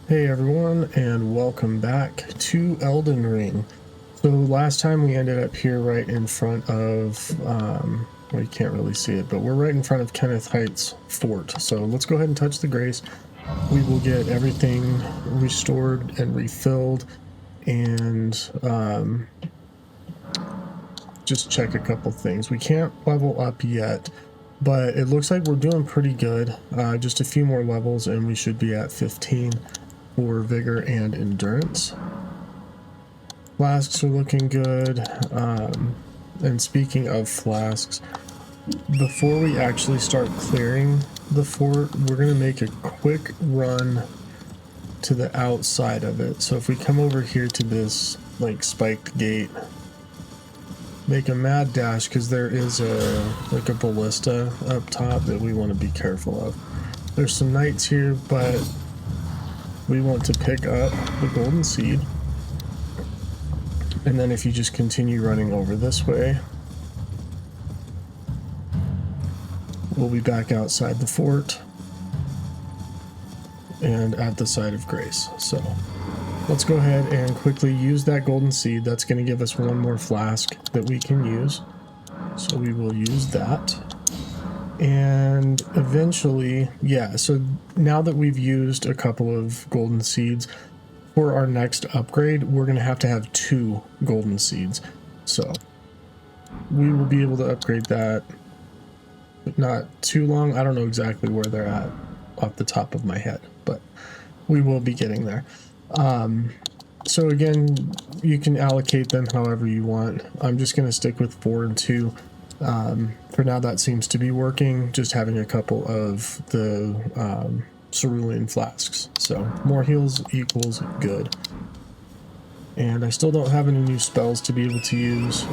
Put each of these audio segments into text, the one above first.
Hey everyone, and welcome back to Elden Ring. So last time we ended up here right in front of, well, you can't really see it, but we're right in front of Kenneth Height's fort. So let's go ahead and touch the grace. We will get everything restored and refilled, and just check a couple things. We can't level up yet, but it looks like we're doing pretty good. Just a few more levels and we should be at 15 for vigor and endurance. Flasks are looking good. And speaking of flasks, before we actually start clearing the fort, we're going to make a quick run to the outside of it. So if we come over here to this like spiked gate, make a mad dash, because there is a ballista up top that we want to be careful of. There's some knights here, but we want to pick up the golden seed, and then if you just continue running over this way, we'll be back outside the fort and at the site of grace. So let's go ahead and quickly use that golden seed. That's going to give us one more flask that we can use, so we will use that. And eventually, yeah, so now that we've used a couple of golden seeds, for our next upgrade, we're going to have 2 golden seeds. So we will be able to upgrade that not too long. I don't know exactly where they're at off the top of my head, but we will be getting there. So again, you can allocate them however you want. I'm just going to stick with 4 and 2. For now, that seems to be working, just having a couple of the cerulean flasks. So more heals equals good. And I still don't have any new spells to be able to use,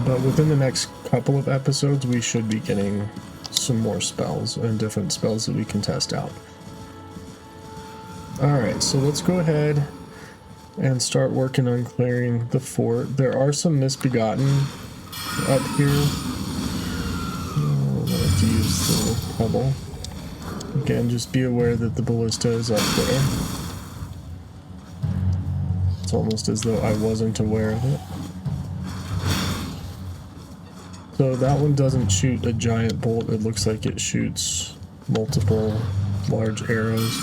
but within the next couple of episodes, we should be getting some more spells and different spells that we can test out. Alright, so let's go ahead and start working on clearing the fort. There are some misbegotten up here. I'm going to have to use the pebble. Again, just be aware that the ballista is up there. It's almost as though I wasn't aware of it. So that one doesn't shoot a giant bolt. It looks like it shoots multiple large arrows.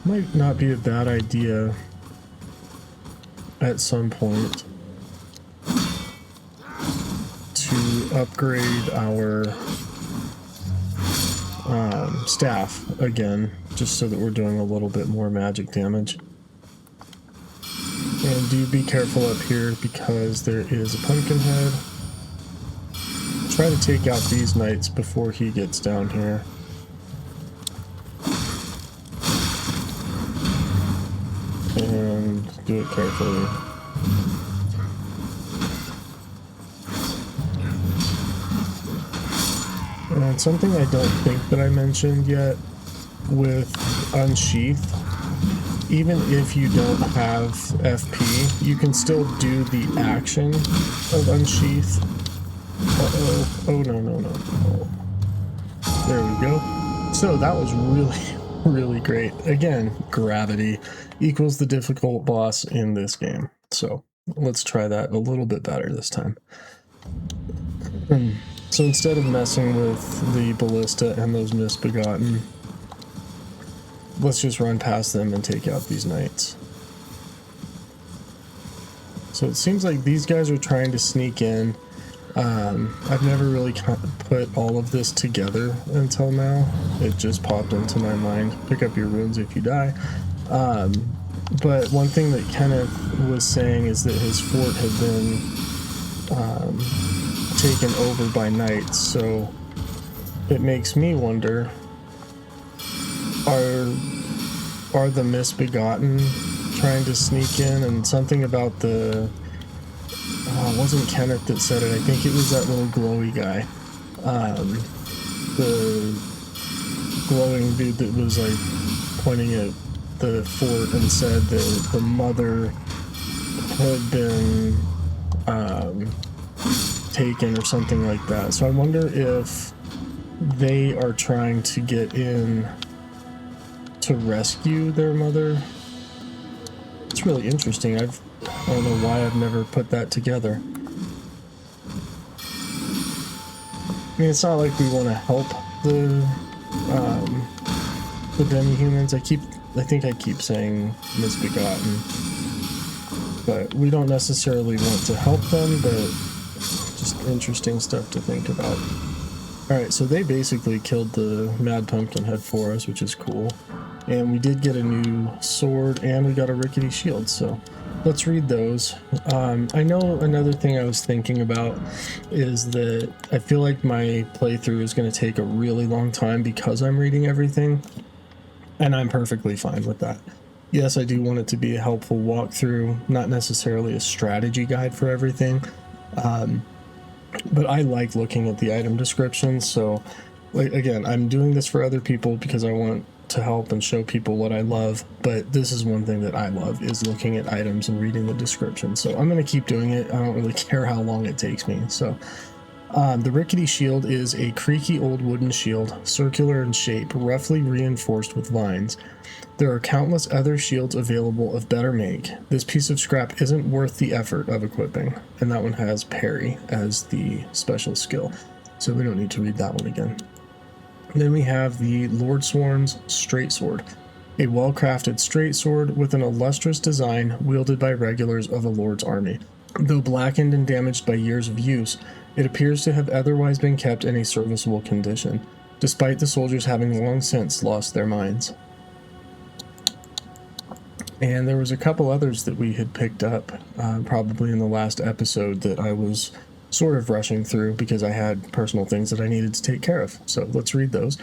Might not be a bad idea at some point to upgrade our staff again, just so that we're doing a little bit more magic damage. And do be careful up here, because there is a pumpkin head. Try to take out these knights before he gets down here. And do it carefully. And something I don't think that I mentioned yet with Unsheath, even if you don't have FP, you can still do the action of Unsheath. Uh-oh. Oh, no. There we go. So that was really great. Again, gravity equals the difficult boss in this game. So let's try that a little bit better this time. So instead of messing with the ballista and those misbegotten, let's just run past them and take out these knights. So it seems like these guys are trying to sneak in. I've never really put all of this together until now. It just popped into my mind. Pick up your runes if you die. But one thing that Kenneth was saying is that his fort had been taken over by knights, so it makes me wonder, are the misbegotten trying to sneak in? And something about the it wasn't Kenneth that said it, I think it was that little glowy guy, the glowing dude that was like pointing at the fort and said that the mother had been taken or something like that. So I wonder if they are trying to get in to rescue their mother. It's really interesting. I don't know why I've never put that together. I mean, it's not like we want to help the demi-humans. I think I keep saying misbegotten, but we don't necessarily want to help them, but just interesting stuff to think about. Alright, so they basically killed the Mad Pumpkinhead for us, which is cool. And we did get a new sword, and we got a rickety shield, so let's read those. I know another thing I was thinking about is that I feel like my playthrough is going to take a really long time because I'm reading everything, and I'm perfectly fine with that. Yes, I do want it to be a helpful walkthrough, not necessarily a strategy guide for everything, but I like looking at the item descriptions. So, like, again, I'm doing this for other people because I want to help and show people what I love, but this is one thing that I love, is looking at items and reading the description. So I'm going to keep doing it. I don't really care how long it takes me. So the rickety shield is a creaky old wooden shield, circular in shape, roughly reinforced with vines. There are countless other shields available of better make. This piece of scrap isn't worth the effort of equipping. And that one has parry as the special skill, so we don't need to read that one again. Then we have the Lordsworn's Straight Sword, a well-crafted straight sword with an illustrious design wielded by regulars of a lord's army. Though blackened and damaged by years of use, it appears to have otherwise been kept in a serviceable condition, despite the soldiers having long since lost their minds. And there was a couple others that we had picked up, probably in the last episode, that I was sort of rushing through because I had personal things that I needed to take care of. So let's read those.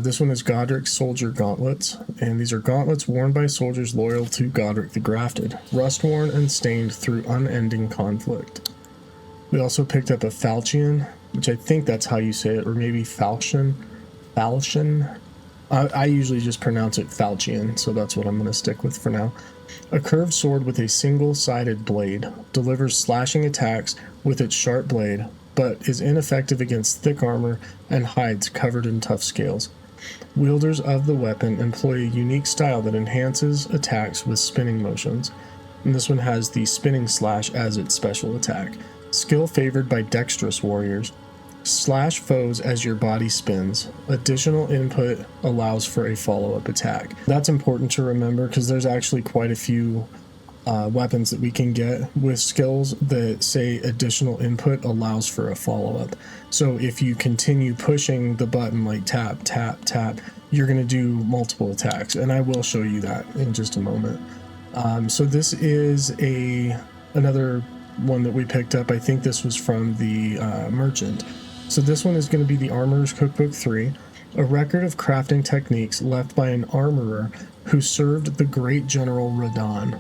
This one is Godric's Soldier Gauntlets, and these are gauntlets worn by soldiers loyal to Godric the Grafted, rust-worn and stained through unending conflict. We also picked up a Falchion, which I think that's how you say it, or maybe Falchion. I usually just pronounce it Falchion, so that's what I'm going to stick with for now. A curved sword with a single-sided blade, delivers slashing attacks with its sharp blade, but is ineffective against thick armor and hides covered in tough scales. Wielders of the weapon employ a unique style that enhances attacks with spinning motions, and this one has the spinning slash as its special attack. Skill favored by dexterous warriors. Slash foes as your body spins. Additional input allows for a follow-up attack. That's important to remember because there's actually quite a few weapons that we can get with skills that say additional input allows for a follow-up. So if you continue pushing the button like tap, tap, tap, you're going to do multiple attacks, and I will show you that in just a moment. So this is another one that we picked up. I think this was from the merchant. So this one is going to be the Armorer's Cookbook 3, a record of crafting techniques left by an armorer who served the great General Radon.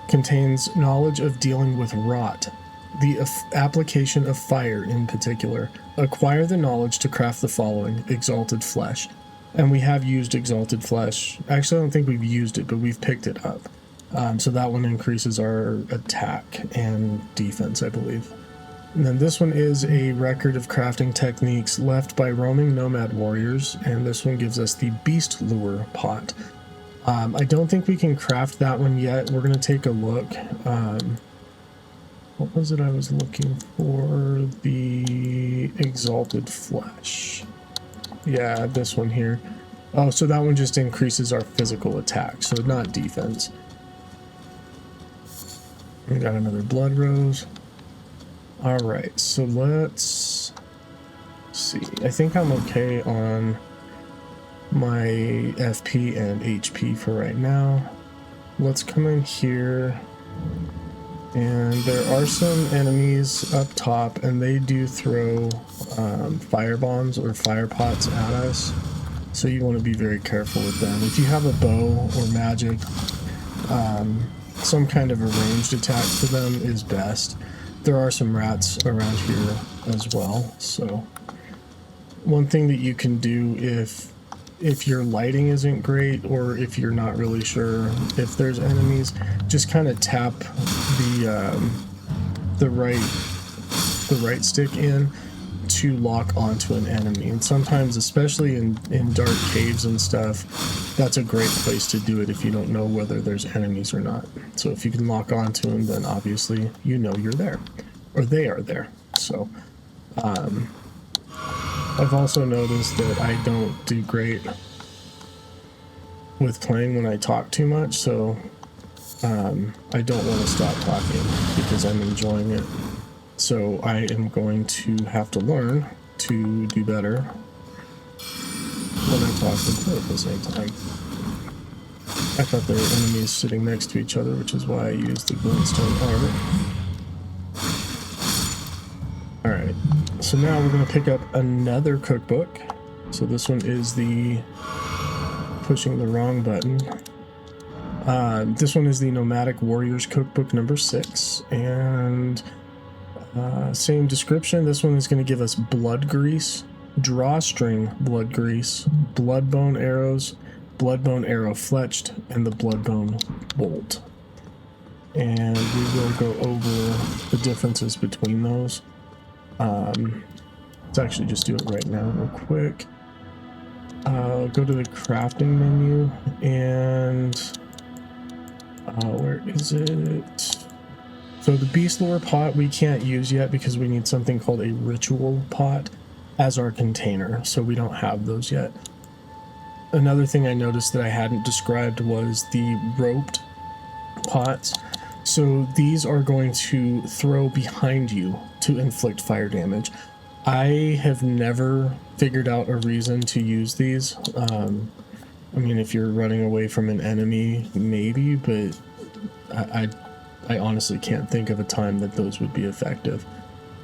Contains knowledge of dealing with rot, the application of fire in particular. Acquire the knowledge to craft the following: Exalted Flesh. And we have used Exalted Flesh. Actually, I don't think we've used it, but we've picked it up. So that one increases our attack and defense, I believe. And then this one is a record of crafting techniques left by roaming nomad warriors, and this one gives us the Beast Lure pot. I don't think we can craft that one yet. We're going to take a look. What was it I was looking for? The Exalted Flesh. Yeah, this one here. Oh, so that one just increases our physical attack, so not defense. We got another Blood Rose. Alright, so let's see. I think I'm okay on my FP and HP for right now. Let's come in here, and there are some enemies up top, and they do throw fire bombs or fire pots at us, so you want to be very careful with them. If you have a bow or magic, some kind of a ranged attack for them is best. There are some rats around here as well, so one thing that you can do if your lighting isn't great, or if you're not really sure if there's enemies, just kind of tap the right stick in to lock onto an enemy. And sometimes, especially in dark caves and stuff, that's a great place to do it if you don't know whether there's enemies or not. So if you can lock onto them, then obviously you know you're there, or they are there. So I've also noticed that I don't do great with playing when I talk too much, so I don't want to stop talking because I'm enjoying it. So I am going to have to learn to do better when I talk and play at the same time. I thought there were enemies sitting next to each other, which is why I used the glintstone armor. Alright, so now we're going to pick up another cookbook. So this one is the... pushing the wrong button. This one is the Nomadic Warriors Cookbook number 6, and same description. This one is going to give us blood grease, drawstring blood grease, bloodbone arrows, bloodbone arrow fletched, and the bloodbone bolt. And we will go over the differences between those. Let's actually just do it right now real quick. Go to the crafting menu and where is it? So the beast lore pot we can't use yet because we need something called a ritual pot as our container, so we don't have those yet. Another thing I noticed that I hadn't described was the roped pots. So these are going to throw behind you to inflict fire damage. I have never figured out a reason to use these. I mean, if you're running away from an enemy, maybe, but I honestly can't think of a time that those would be effective.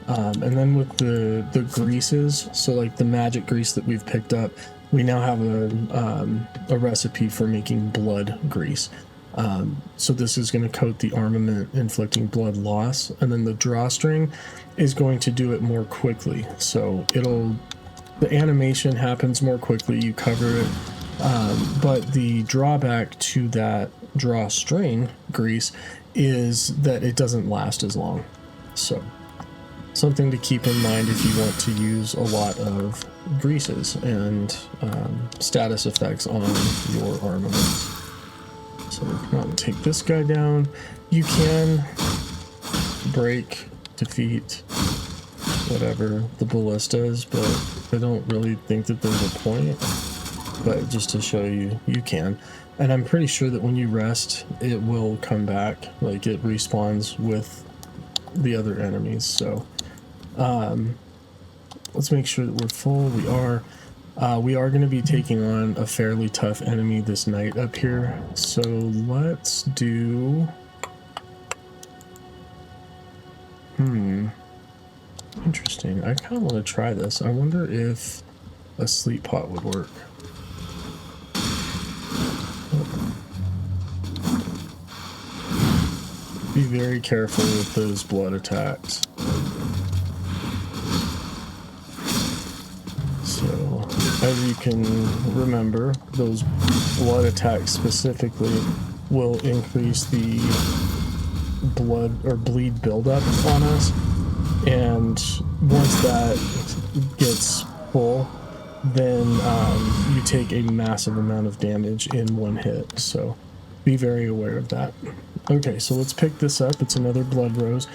And then with the greases, so like the magic grease that we've picked up, we now have a recipe for making blood grease. So this is going to coat the armament, inflicting blood loss, and then the drawstring is going to do it more quickly. So the animation happens more quickly, you cover it, but the drawback to that drawstring grease is that it doesn't last as long. So something to keep in mind if you want to use a lot of greases and status effects on your armaments. So come on, take this guy down. You can break, defeat, whatever the ballistas, but I don't really think that there's a point. But just to show you, you can. And I'm pretty sure that when you rest, it will come back. Like it respawns with the other enemies. So let's make sure that we're full. We are. We are going to be taking on a fairly tough enemy this night up here. So let's do... Interesting. I kind of want to try this. I wonder if a sleep pot would work. Be very careful with those blood attacks. So, as you can remember, those blood attacks specifically will increase the blood or bleed buildup on us, and once that gets full, then you take a massive amount of damage in one hit, so be very aware of that. Okay, so let's pick this up. It's another blood rose,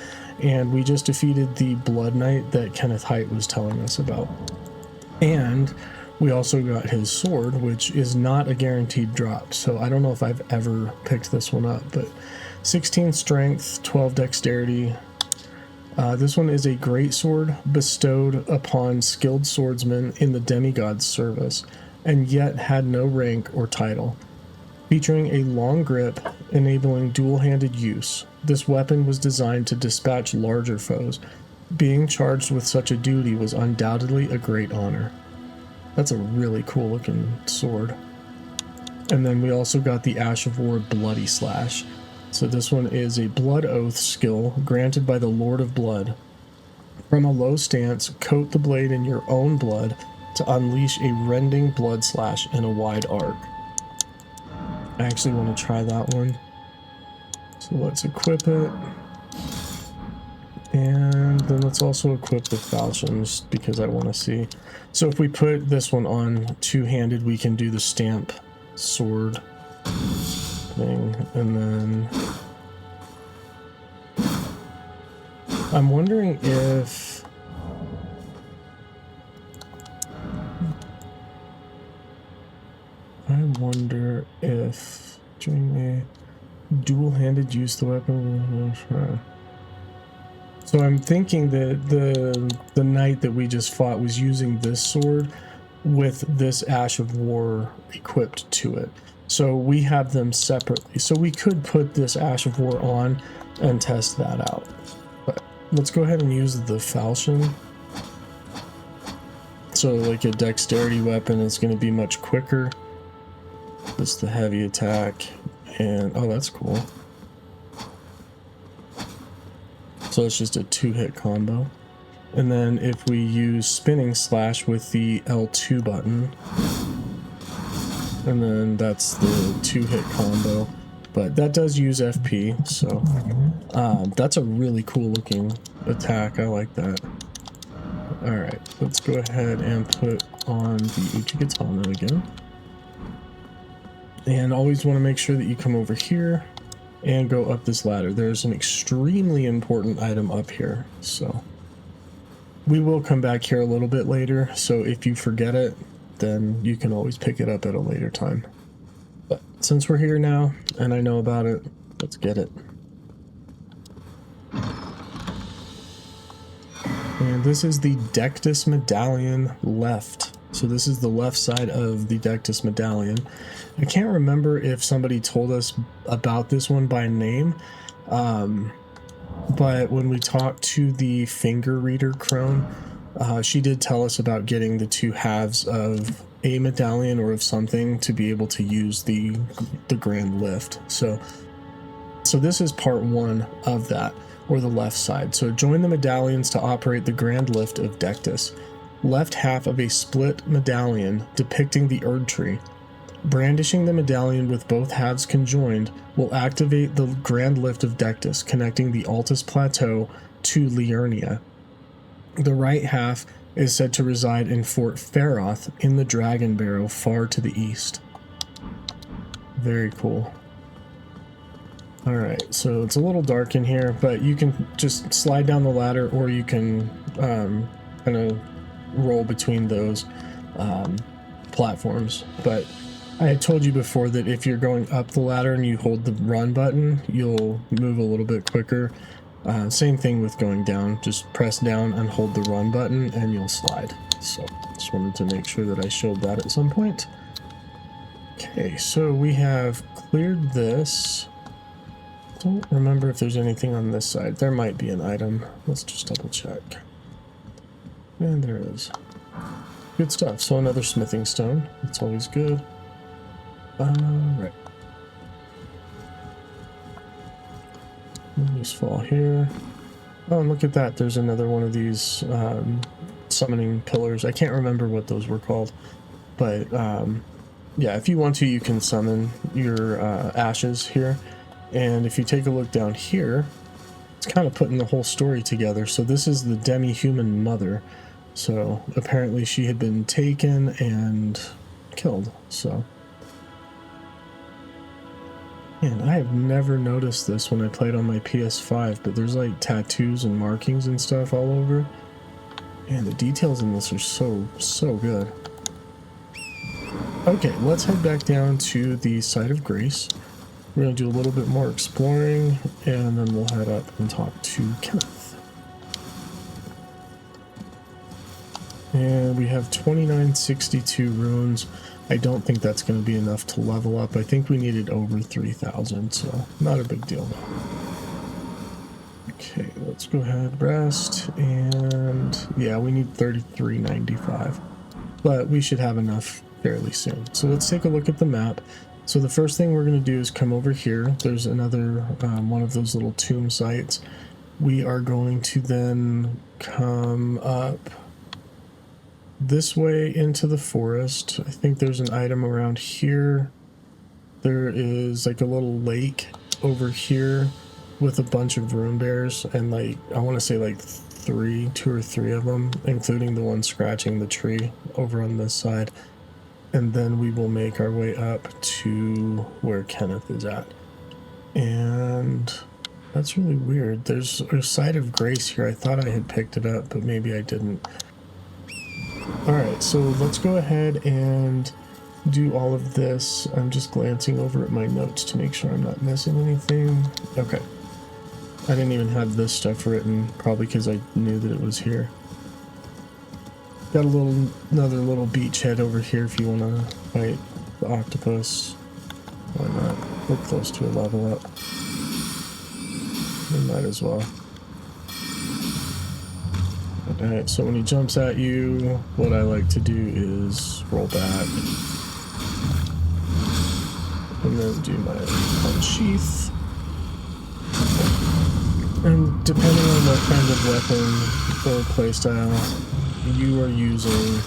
and we just defeated the blood knight that Kenneth Haight was telling us about. And we also got his sword, which is not a guaranteed drop, so I don't know if I've ever picked this one up, but 16 strength, 12 dexterity. This one is a great sword bestowed upon skilled swordsmen in the demigod's service, and yet had no rank or title. Featuring a long grip, enabling dual-handed use, this weapon was designed to dispatch larger foes. Being charged with such a duty was undoubtedly a great honor. That's a really cool looking sword. And then we also got the Ash of War Bloody Slash. So this one is a Blood Oath skill granted by the Lord of Blood. From a low stance, coat the blade in your own blood to unleash a rending blood slash in a wide arc. I actually want to try that one. So let's equip it. And then let's also equip the falchions because I want to see. So if we put this one on two-handed, we can do the stamp sword thing, and then I'm wondering if during a dual-handed use the weapon. So I'm thinking that the knight that we just fought was using this sword with this Ash of War equipped to it. So we have them separately. So we could put this Ash of War on and test that out. But let's go ahead and use the falchion. So like a dexterity weapon is going to be much quicker. It's the heavy attack, and oh, that's cool. So it's just a two-hit combo. And then if we use spinning slash with the L2 button, and then that's the two-hit combo, but that does use FP, so that's a really cool looking attack. I like that. All right, let's go ahead and put on the Uchigatana again. And always want to make sure that you come over here and go up this ladder. There's an extremely important item up here, so we will come back here a little bit later, so if you forget it, then you can always pick it up at a later time. But since we're here now and I know about it, let's get it. And this is the Dectus Medallion left. So this is the left side of the Dectus Medallion. I can't remember if somebody told us about this one by name, but when we talked to the finger reader crone, she did tell us about getting the two halves of a medallion or of something to be able to use the grand lift. So this is part one of that, or the left side. So join the medallions to operate the grand lift of Dectus. Left half of a split medallion depicting the Erd Tree. Brandishing the medallion with both halves conjoined will activate the grand lift of Dectus, connecting the Altus Plateau to Liurnia. The right half is said to reside in Fort Feroth in the Dragon Barrow far to the east. Very cool. Alright, so it's a little dark in here, but you can just slide down the ladder, or you can kind of roll between those platforms. But I had told you before that if you're going up the ladder and you hold the run button, you'll move a little bit quicker. Same thing with going down. Just press down and hold the run button and you'll slide. So just wanted to make sure that I showed that at some point. Okay, so we have cleared this. Don't remember if there's anything on this side. There might be an item. Let's just double check. And there is. Good stuff. So another smithing stone. That's always good. Right. Just fall here. Oh, and look at that. There's another one of these summoning pillars. I can't remember what those were called. But yeah, if you want to, you can summon your ashes here. And if you take a look down here, it's kind of putting the whole story together. So this is the demi-human mother. So apparently she had been taken and killed. So, and I have never noticed this when I played on my PS5, but there's like tattoos and markings and stuff all over. And the details in this are so good. Okay, let's head back down to the site of grace. We're going to do a little bit more exploring, and then we'll head up and talk to Kenneth. And we have 2962 runes. I don't think that's going to be enough to level up. I think we needed over 3,000, so not a big deal. Okay, let's go ahead, rest, and yeah, we need 3395, but we should have enough fairly soon. So let's take a look at the map. So the first thing we're going to do is come over here. There's another one of those little tomb sites. We are going to then come up this way into the forest. I think there's an item around here. There is like a little lake over here with a bunch of rune bears and like, I want to say like two or three of them, including the one scratching the tree over on this side. And then we will make our way up to where Kenneth is at. And that's really weird. There's a site of grace here. I thought I had picked it up, but maybe I didn't. Alright, so let's go ahead and do all of this. I'm just glancing over at my notes to make sure I'm not missing anything. Okay. I didn't even have this stuff written, probably because I knew that it was here. Got another little beachhead over here if you want to fight the octopus. Why not? We're close to a level up. We might as well. Alright, so when he jumps at you, what I like to do is roll back. And then do my unsheath. And depending on what kind of weapon or playstyle you are using,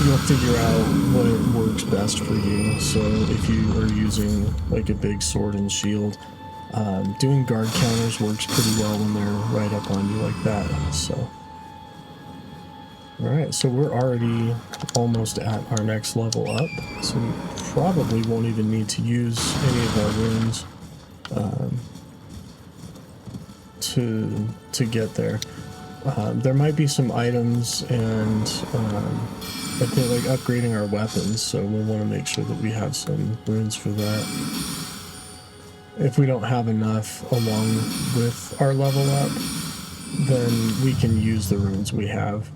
you'll figure out what works best for you. So if you are using like a big sword and shield, doing guard counters works pretty well when they're right up on you like that. So, alright, so we're already almost at our next level up, so we probably won't even need to use any of our runes to get there. There might be some items and I think like upgrading our weapons, so we'll want to make sure that we have some runes for that. If we don't have enough along with our level up, then we can use the runes we have.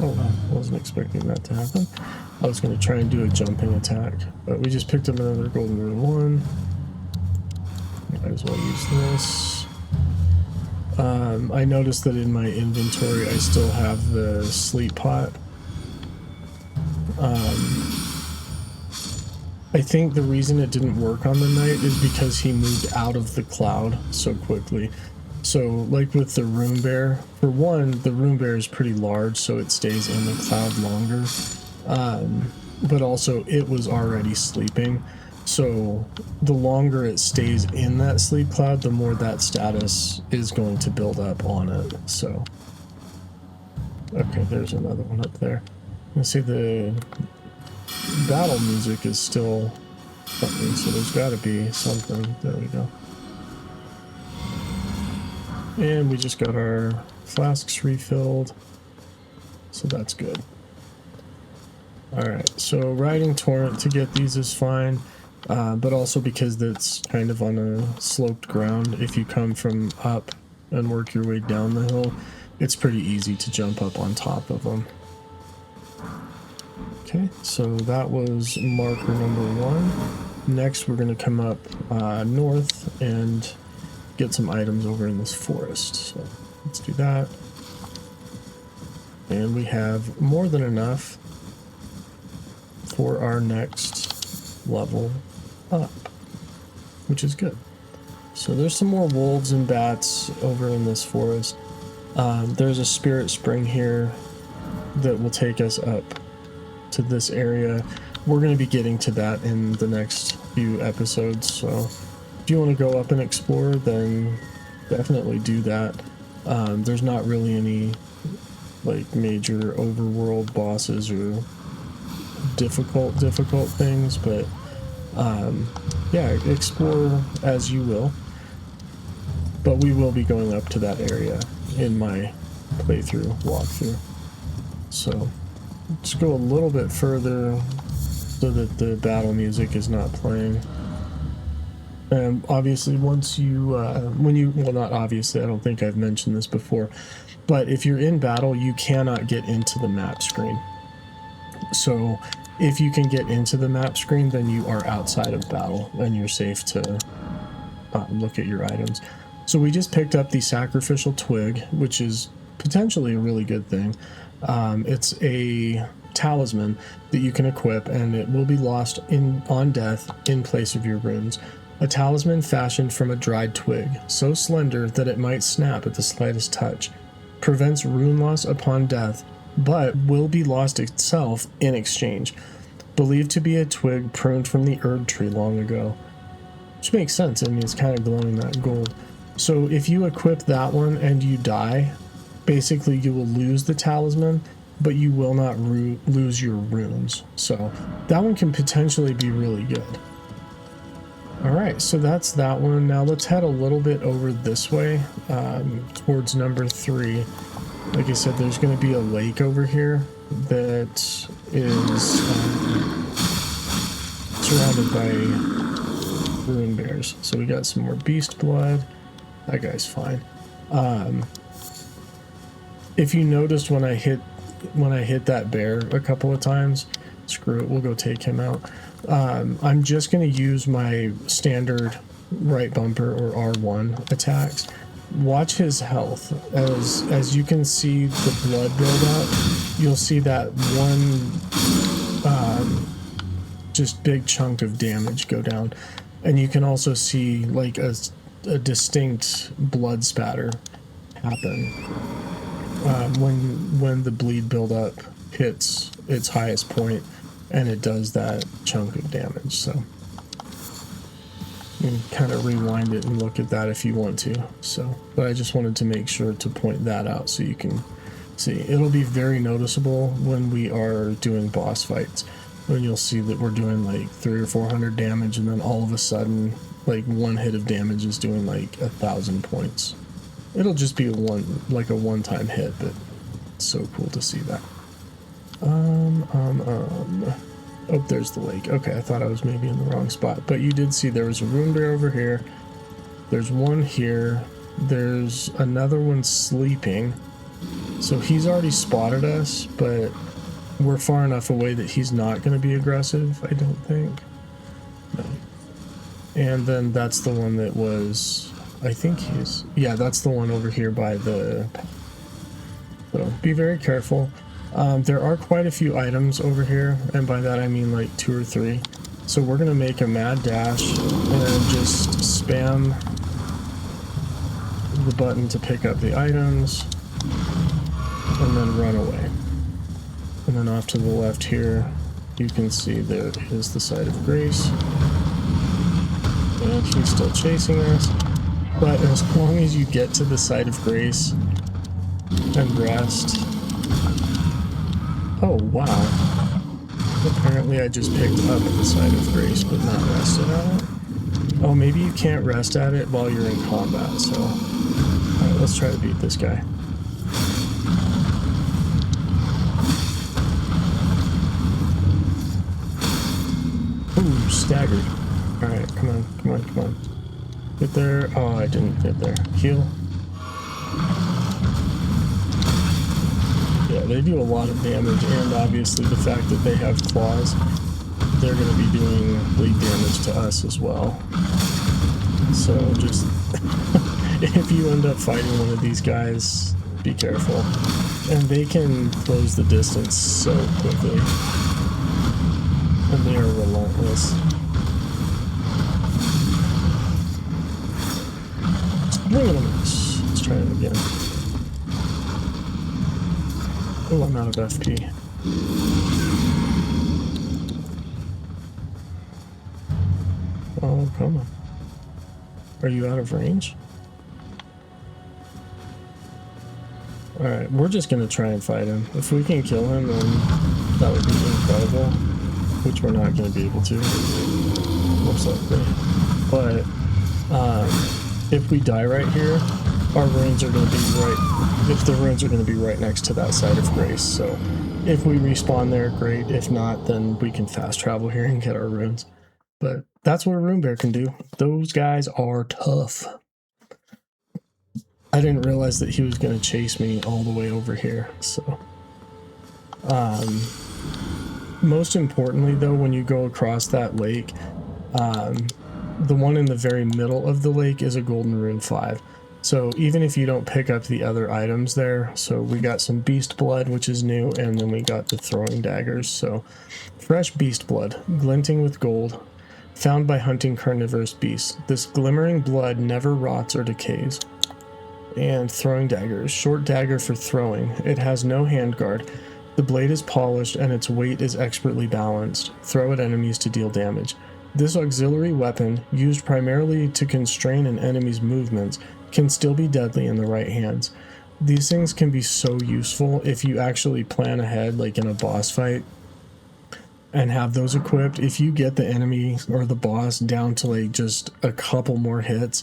Oh wow, I wasn't expecting that to happen. I was going to try and do a jumping attack, but we just picked up another golden rune 1. Might as well use this. I noticed that in my inventory I still have the sleep pot. I think the reason it didn't work on the knight is because he moved out of the cloud so quickly. So like with the rune bear, for one, the rune bear is pretty large, so it stays in the cloud longer. But also it was already sleeping, so the longer it stays in that sleep cloud, the more that status is going to build up on it. So okay, there's another one up there. Let's see, the battle music is still something, so there's got to be something. There we go. And we just got our flasks refilled, so that's good. Alright, so riding torrent to get these is fine, but also because it's kind of on a sloped ground, if you come from up and work your way down the hill, it's pretty easy to jump up on top of them. Okay, so that was marker number 1. Next we're going to come up north and get some items over in this forest. So let's do that. And we have more than enough for our next level up, which is good. So there's some more wolves and bats over in this forest. There's a spirit spring here that will take us up to this area. We're going to be getting to that in the next few episodes, so if you want to go up and explore, then definitely do that. There's not really any like major overworld bosses or difficult things, but yeah, explore as you will. But we will be going up to that area in my walkthrough. So let's go a little bit further so that the battle music is not playing. And obviously once you, well, not obviously, I don't think I've mentioned this before, but if you're in battle, you cannot get into the map screen. So if you can get into the map screen, then you are outside of battle and you're safe to look at your items. So we just picked up the sacrificial twig, which is potentially a really good thing. It's a talisman that you can equip, and it will be lost on death in place of your runes. A talisman fashioned from a dried twig, so slender that it might snap at the slightest touch. Prevents rune loss upon death, but will be lost itself in exchange. Believed to be a twig pruned from the Erd tree long ago. Which makes sense. I mean, it's kind of glowing that gold. So if you equip that one and you die, basically you will lose the talisman, but you will not lose your runes. So that one can potentially be really good. All right, so that's that one. Now let's head a little bit over this way towards number 3. Like I said, there's going to be a lake over here that is surrounded by rune bears. So we got some more beast blood. That guy's fine. If you noticed when I hit that bear a couple of times, screw it, we'll go take him out. I'm just going to use my standard right bumper or R1 attacks. Watch his health. As you can see the blood build up, you'll see that one just big chunk of damage go down. And you can also see like a distinct blood spatter happen when the bleed buildup hits its highest point, and it does that chunk of damage. So you can kind of rewind it and look at that if you want to. So, but I just wanted to make sure to point that out so you can see. It'll be very noticeable when we are doing boss fights, when you'll see that we're doing like 300 or 400 damage, and then all of a sudden, like one hit of damage is doing like 1,000 points. It'll just be a one-time hit, but it's so cool to see that. Oh, there's the lake. Okay, I thought I was maybe in the wrong spot, but you did see there was a rune bear over here. There's one here. There's another one sleeping. So he's already spotted us, but we're far enough away that he's not going to be aggressive, I don't think. No. And then that's the one that was, I think yeah, that's the one over here by the, so be very careful. There are quite a few items over here, and by that I mean like 2 or 3. So we're going to make a mad dash and just spam the button to pick up the items, and then run away. And then off to the left here, you can see there is the site of grace. And he's still chasing us. But as long as you get to the site of grace and rest... Oh, wow. Apparently I just picked up the site of grace, but not rested at it. Oh, maybe you can't rest at it while you're in combat, so... Alright, let's try to beat this guy. Ooh, staggered. Alright, come on, come on, come on. Get there. Oh, I didn't get there. Heal. Yeah, they do a lot of damage, and obviously the fact that they have claws, they're going to be doing bleed damage to us as well. So just, if you end up fighting one of these guys, be careful. And they can close the distance so quickly. And they are relentless. Let's try it again. Oh, I'm out of FP. Oh, come on. Are you out of range? Alright, we're just gonna try and fight him. If we can kill him, then that would be incredible. Which we're not gonna be able to, most likely. But, if we die right here, our runes are going to be the runes are going to be right next to that site of grace. So if we respawn there, great. If not, then we can fast travel here and get our runes. But that's what a rune bear can do. Those guys are tough. I didn't realize that he was going to chase me all the way over here. So, most importantly though, when you go across that lake, the one in the very middle of the lake is a golden rune 5. So even if you don't pick up the other items there, so we got some beast blood, which is new, and then we got the throwing daggers. So fresh beast blood, glinting with gold, found by hunting carnivorous beasts. This glimmering blood never rots or decays. And throwing daggers, short dagger for throwing. It has no handguard. The blade is polished and its weight is expertly balanced. Throw at enemies to deal damage. This auxiliary weapon, used primarily to constrain an enemy's movements, can still be deadly in the right hands. These things can be so useful if you actually plan ahead, like in a boss fight, and have those equipped. If you get the enemy or the boss down to like just a couple more hits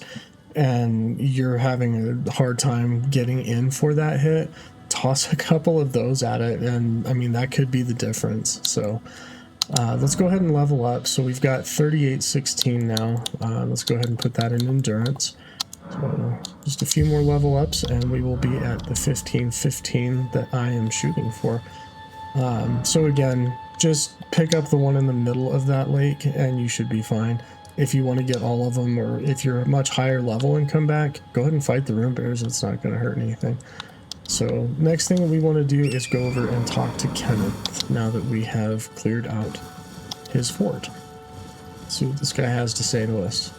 and you're having a hard time getting in for that hit, toss a couple of those at it, and I mean that could be the difference. So let's go ahead and level up. So we've got 3816 now. Let's go ahead and put that in endurance. So just a few more level ups and we will be at the 1515 that I am shooting for. So again, just pick up the one in the middle of that lake and you should be fine. If you want to get all of them, or if you're a much higher level and come back, go ahead and fight the rune bears. It's not going to hurt anything. So next thing that we want to do is go over and talk to Kenneth now that we have cleared out his fort. Let's see what this guy has to say to us.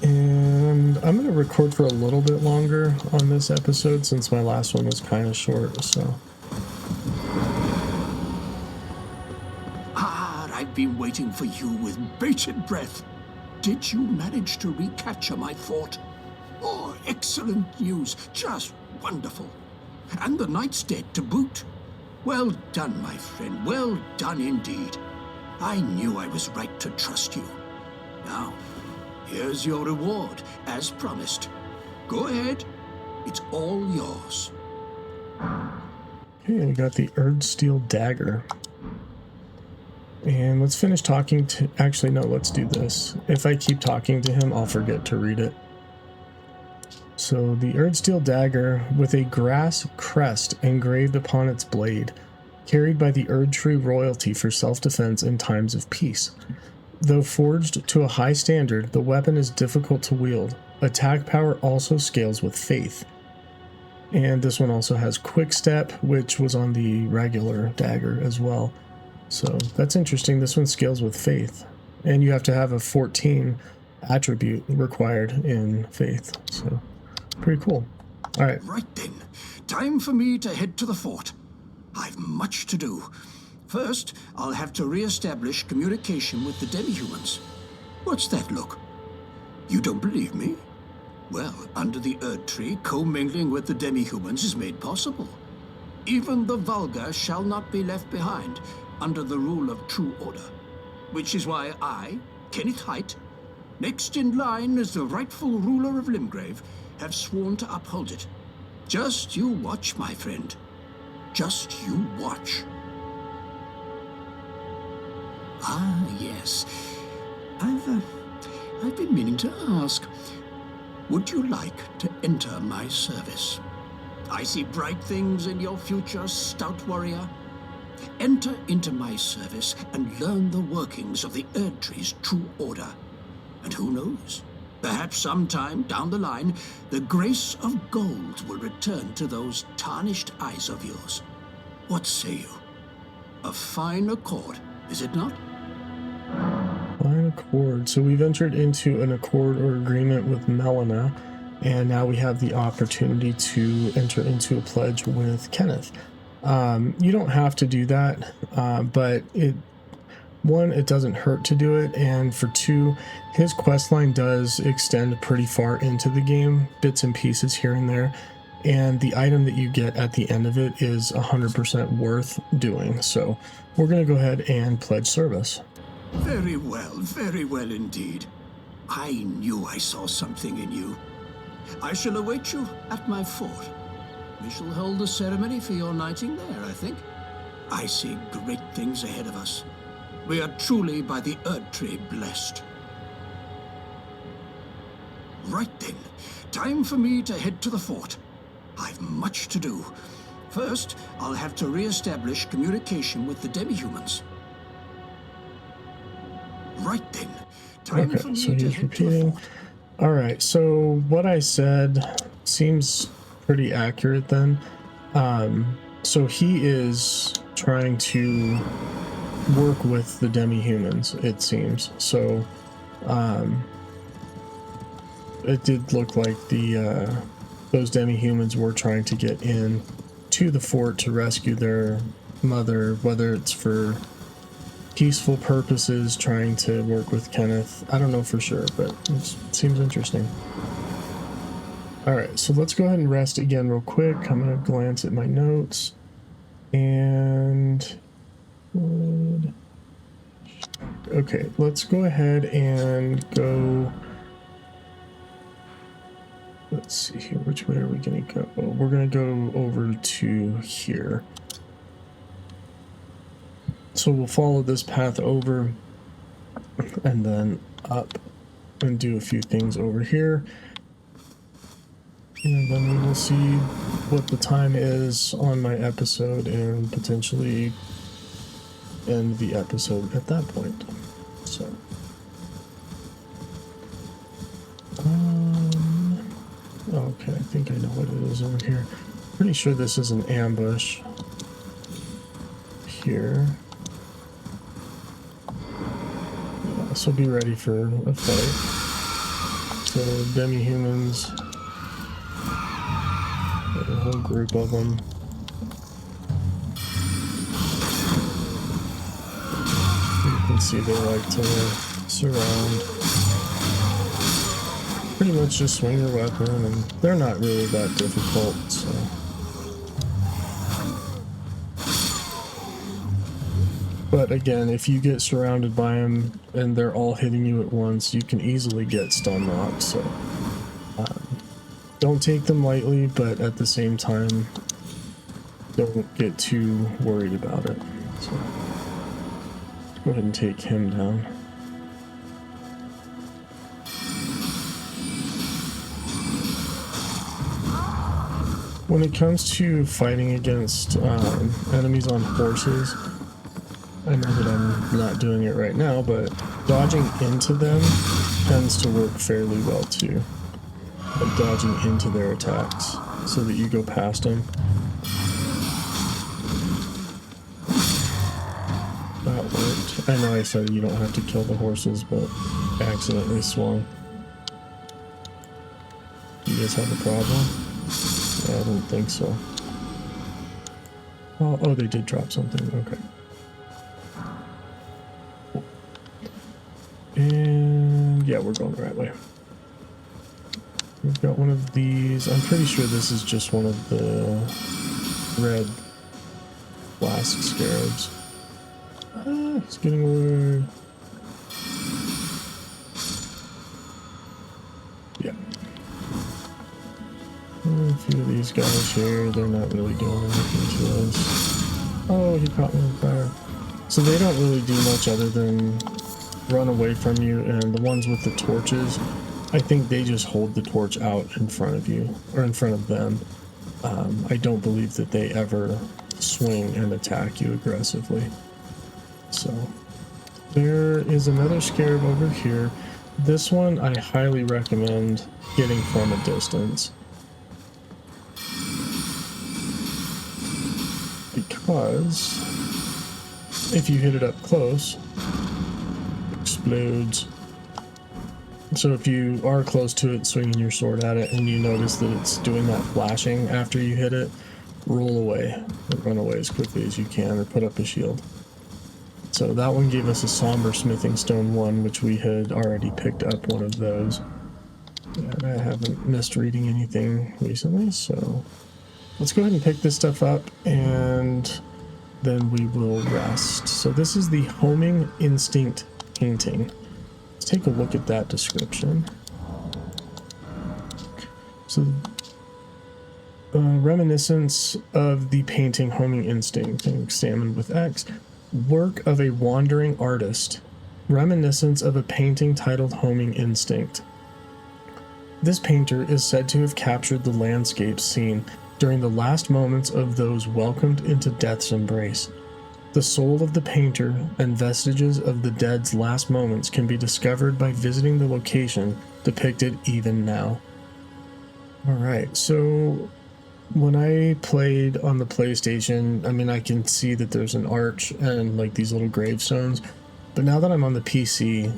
And I'm going to record for a little bit longer on this episode since my last one was kind of short, so. I've been waiting for you with bated breath. Did you manage to recapture my fort? Oh, excellent news. Just wonderful. And the knight's dead to boot. Well done, my friend. Well done indeed. I knew I was right to trust you. Now, here's your reward, as promised. Go ahead. It's all yours. Okay, we got the Erdsteel dagger. And let's finish talking to... Actually, no, let's do this. If I keep talking to him, I'll forget to read it. So, the Erdsteel dagger with a grass crest engraved upon its blade, carried by the Erdtree royalty for self-defense in times of peace. Though forged to a high standard, the weapon is difficult to wield. Attack power also scales with faith. And this one also has quick step, which was on the regular dagger as well. So that's interesting. This one scales with faith. And you have to have a 14 attribute required in faith. So pretty cool. All right. Right then. Time for me to head to the fort. I've much to do. First, I'll have to re-establish communication with the demi-humans. What's that look? You don't believe me? Well, under the Erdtree, commingling with the demi-humans is made possible. Even the vulgar shall not be left behind under the rule of true order. Which is why I, Kenneth Haight, next in line as the rightful ruler of Limgrave, have sworn to uphold it. Just you watch, my friend. Just you watch. Ah, yes. I've been meaning to ask. Would you like to enter my service? I see bright things in your future, stout warrior. Enter into my service and learn the workings of the Erdtree's true order. And who knows? Perhaps sometime down the line, the grace of gold will return to those tarnished eyes of yours. What say you? A fine accord, is it not? Fine accord. So we've entered into an accord or agreement with Melina, and now we have the opportunity to enter into a pledge with Kenneth. You don't have to do that, but it doesn't hurt to do it, and for two, his questline does extend pretty far into the game, bits and pieces here and there, and the item that you get at the end of it is 100% worth doing. So we're going to go ahead and pledge service. Very well indeed. I knew I saw something in you. I shall await you at my fort. We shall hold the ceremony for your knighting there, I think. I see great things ahead of us. We are truly by the Erdtree blessed. Right then, time for me to head to the fort. I've much to do. First, I'll have to re-establish communication with the demi-humans. Right then, time for me to head to the fort. All right, so what I said seems pretty accurate then. So he is trying to work with the demi-humans, it seems. So it did look like those demi-humans were trying to get in to the fort to rescue their mother, whether it's for peaceful purposes, trying to work with Kenneth. I don't know for sure, but it seems interesting. Alright, so let's go ahead and rest again real quick. I'm going to glance at my notes. And... okay, let's go ahead and go... let's see here, which way are we going to go? We're going to go over to here. So we'll follow this path over and then up and do a few things over here. And then we will see what the time is on my episode and potentially end the episode at that point. So, okay, I think I know what it is over here. Pretty sure this is an ambush here. Yeah, so be ready for a fight. So demi-humans, a whole group of them. You can see they like to surround. Pretty much just swing your weapon, and they're not really that difficult, so. But again, if you get surrounded by them and they're all hitting you at once, you can easily get stun locked, so. Don't take them lightly, but at the same time, don't get too worried about it. So, go ahead and take him down. When it comes to fighting against enemies on horses, I know that I'm not doing it right now, but dodging into them tends to work fairly well too. Like dodging into their attacks so that you go past them. That worked. I know I said you don't have to kill the horses, but I accidentally swung. You guys have a problem? Yeah, I don't think so. Oh, they did drop something. Okay. Cool. And yeah, we're going the right way. We've got one of these. I'm pretty sure this is just one of the red flask scarabs. Ah, he's getting away. Yeah. A few of these guys here, they're not really doing anything to us. Oh, he caught me on fire. So they don't really do much other than run away from you, and the ones with the torches, I think they just hold the torch out in front of you, or in front of them. I don't believe that they ever swing and attack you aggressively. So, there is another scarab over here. This one I highly recommend getting from a distance. Because if you hit it up close, it explodes. So if you are close to it, swinging your sword at it, and you notice that it's doing that flashing after you hit it, roll away and run away as quickly as you can, or put up a shield. So that one gave us a somber smithing stone 1, which we had already picked up one of those. And I haven't missed reading anything recently, so let's go ahead and pick this stuff up, and then we will rest. So this is the Homing Instinct painting. Let's take a look at that description. So, reminiscence of the painting Homing Instinct, examined with X. Work of a wandering artist. Reminiscence of a painting titled Homing Instinct. This painter is said to have captured the landscape scene during the last moments of those welcomed into death's embrace. The soul of the painter and vestiges of the dead's last moments can be discovered by visiting the location depicted even now. Alright, so when I played on the PlayStation, I mean, I can see that there's an arch and like these little gravestones, but now that I'm on the PC,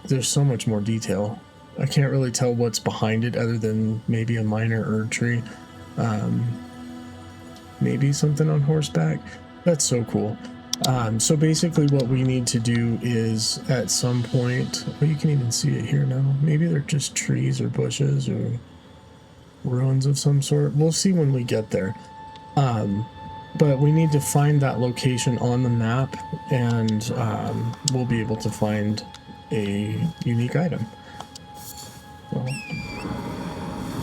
there's so much more detail. I can't really tell what's behind it other than maybe a minor Erd tree. Maybe something on horseback. That's so cool. So basically what we need to do is at some point, well, you can even see it here now. Maybe they're just trees or bushes or ruins of some sort. We'll see when we get there. But we need to find that location on the map, and we'll be able to find a unique item. So,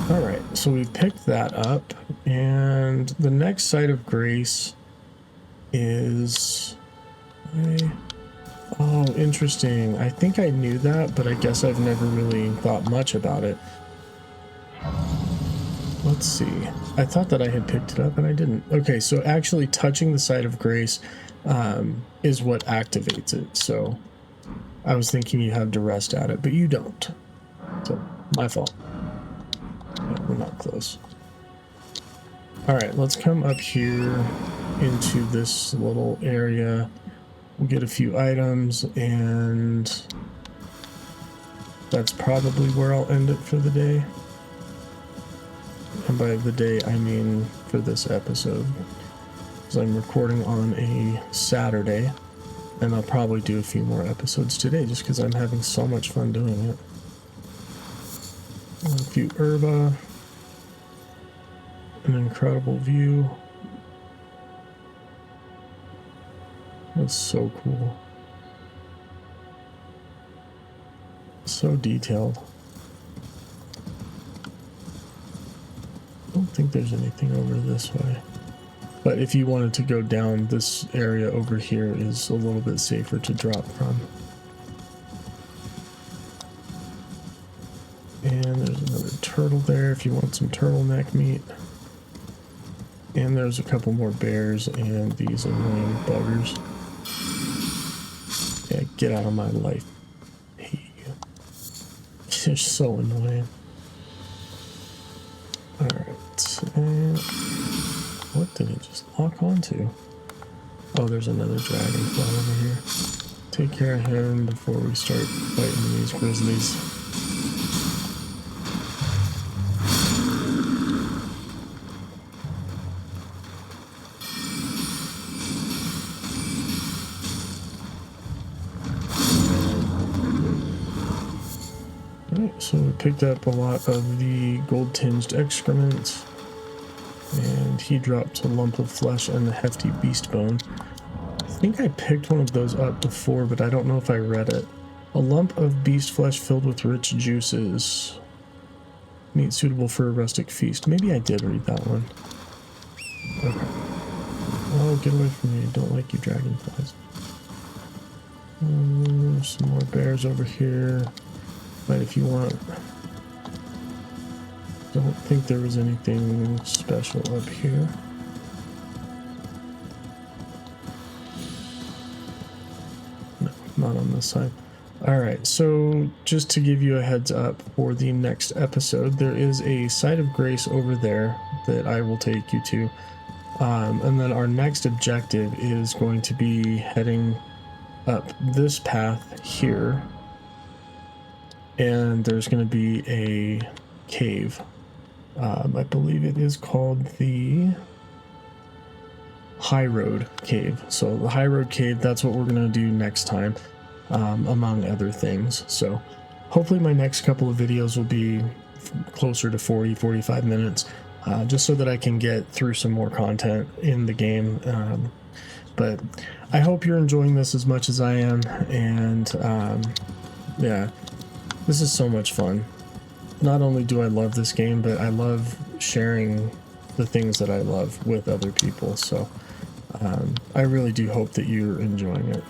all right, so we picked that up, and the next site of grace is... Oh, interesting. I think I knew that, but I guess I've never really thought much about it. Let's see. I thought that I had picked it up and I didn't. Okay, so actually touching the site of grace is what activates it. So I was thinking you had to rest at it, but you don't. So my fault. Yeah, we're not close. All right, let's come up here into this little area. We'll get a few items, and that's probably where I'll end it for the day. And by the day, I mean for this episode, because I'm recording on a Saturday, and I'll probably do a few more episodes today just because I'm having so much fun doing it. A few herba, an incredible view. That's so cool. So detailed. I don't think there's anything over this way. But if you wanted to go down, this area over here is a little bit safer to drop from. And there's another turtle there if you want some turtleneck meat. And there's a couple more bears and these annoying buggers. Yeah, get out of my life. I hate you. They're so annoying. Alright, and what did it just lock onto? Oh, there's another dragonfly over here. Take care of him before we start fighting these grizzlies. So we picked up a lot of the gold-tinged excrement, and he dropped a lump of flesh and a hefty beast bone. I think I picked one of those up before, but I don't know if I read it. A lump of beast flesh filled with rich juices. Meat suitable for a rustic feast. Maybe I did read that one. Okay. Oh, get away from me. I don't like you dragonflies. Some more bears over here. But if you want, don't think there was anything special up here. No, not on this side. Alright, so just to give you a heads up for the next episode, there is a site of grace over there that I will take you to. And then our next objective is going to be heading up this path here. And there's going to be a cave. I believe it is called the High Road Cave. So the High Road Cave, that's what we're going to do next time, among other things. So hopefully my next couple of videos will be closer to 40-45 minutes, just so that I can get through some more content in the game. But I hope you're enjoying this as much as I am, and yeah. This is so much fun. Not only do I love this game, but I love sharing the things that I love with other people. So I really do hope that you're enjoying it.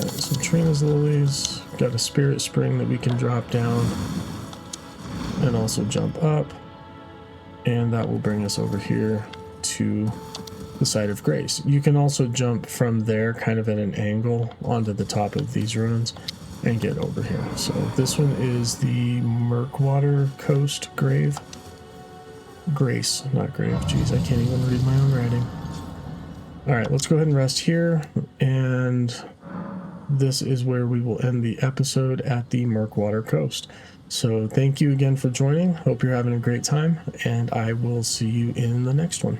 Some Trina's lilies. Got a spirit spring that we can drop down and also jump up. And that will bring us over here to the site of grace. You can also jump from there kind of at an angle onto the top of these ruins and get over here. So this one is the Murkwater Coast Grave. Grace, not grave. Jeez, I can't even read my own writing. Alright, let's go ahead and rest here, and this is where we will end the episode at the Murkwater Coast. So thank you again for joining. Hope you're having a great time, and I will see you in the next one.